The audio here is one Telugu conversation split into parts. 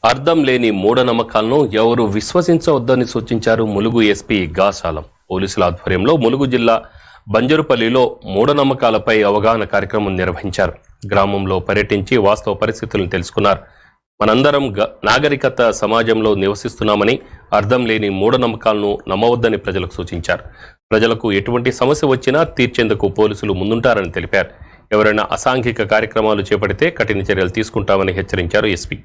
అర్థం లేని మూఢనమ్మకాలను ఎవరు విశ్వసించవద్దని సూచించారు ములుగు ఎస్పీ గాసాలం. పోలీసుల ఆధ్వర్యంలో ములుగు జిల్లా బంజరుపల్లిలో మూఢనమ్మకాలపై అవగాహన కార్యక్రమం నిర్వహించారు. గ్రామంలో పర్యటించి వాస్తవ పరిస్థితులను తెలుసుకున్నారు. మనందరం నాగరికత సమాజంలో నివసిస్తున్నామని, అర్థం లేని మూఢనమ్మకాలను నమ్మవద్దని ప్రజలకు సూచించారు. ప్రజలకు ఎటువంటి సమస్య వచ్చినా తీర్చేందుకు పోలీసులు ముందుంటారని తెలిపారు. ఎవరైనా అసాంఘిక కార్యక్రమాలు చేపడితే కఠిన చర్యలు తీసుకుంటామని హెచ్చరించారు ఎస్పీ.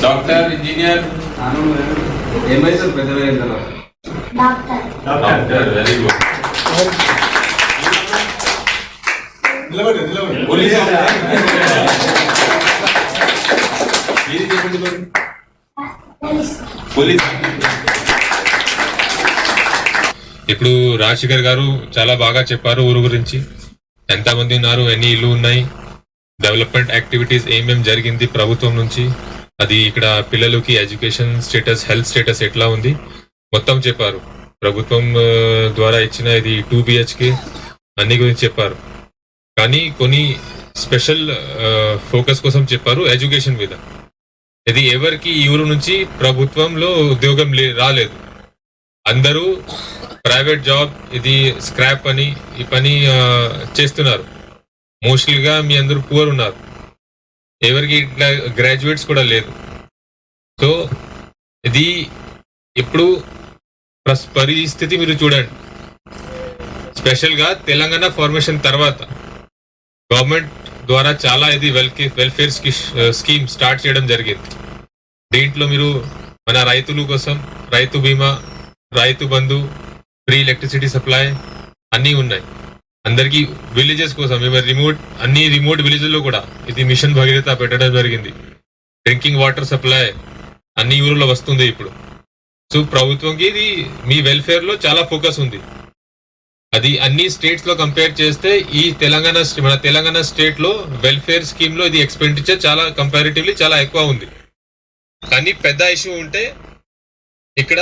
డాక్టర్, ఇంజనీర్, ఏమైతే doctor. Very good. Police police. ఇప్పుడు రాజశేఖర్ గారు చాలా బాగా చెప్పారు ఊరు గురించి. ఎంతమంది ఉన్నారు, ఎన్ని ఇల్లు ఉన్నాయి, డెవలప్మెంట్ యాక్టివిటీస్ ఏమేం జరిగింది ప్రభుత్వం నుంచి, అది ఇక్కడ పిల్లలకి ఎడ్యుకేషన్ స్టేటస్, హెల్త్ స్టేటస్ ఎట్లా ఉంది మొత్తం చెప్పారు. ప్రభుత్వం ద్వారా ఇచ్చిన ఇది 2 BHK అన్ని గురించి చెప్పారు. కానీ కొన్ని స్పెషల్ ఫోకస్ కోసం చెప్పారు ఎడ్యుకేషన్ మీద. ఇది ఎవరికి ఈ ఊరు నుంచి ప్రభుత్వంలో ఉద్యోగం రాలేదు, అందరూ ప్రైవేట్ జాబ్, ఇది స్క్రాప్ అని ఈ పని చేస్తున్నారు. మోస్ట్లీగా మీ అందరూ పూర్ ఉన్నారు, ఎవరికి ఇట్లా గ్రాడ్యుయేట్స్ కూడా లేదు. సో ఇది ఇప్పుడు పరిస్థితి మీరు చూడండి. స్పెషల్గా తెలంగాణ ఫార్మేషన్ తర్వాత గవర్నమెంట్ ద్వారా చాలా ఇది వెల్ఫేర్ స్కీమ్ స్టార్ట్ చేయడం జరిగింది. దీంట్లో మీరు మన రైతుల కోసం రైతు బీమా, Rythu Bandhu, free electricity supply అన్నీ ఉన్నాయి. అందరికీ విలేజెస్ కోసం రిమోట్ విలేజ్లో కూడా ఇది మిషన్ భగీరథ పెట్టడం జరిగింది. డ్రింకింగ్ వాటర్ సప్లై అన్ని ఊర్లో వస్తుంది ఇప్పుడు. సో ప్రభుత్వంకి ఇది మీ వెల్ఫేర్ లో చాలా ఫోకస్ ఉంది. అది అన్ని స్టేట్స్ లో కంపేర్ చేస్తే ఈ మన తెలంగాణ స్టేట్ లో వెల్ఫేర్ స్కీమ్ లో ఇది ఎక్స్పెండిచర్ చాలా కంపారిటివ్లీ చాలా ఎక్కువ ఉంది. కానీ పెద్ద ఇష్యూ ఉంటే ఇక్కడ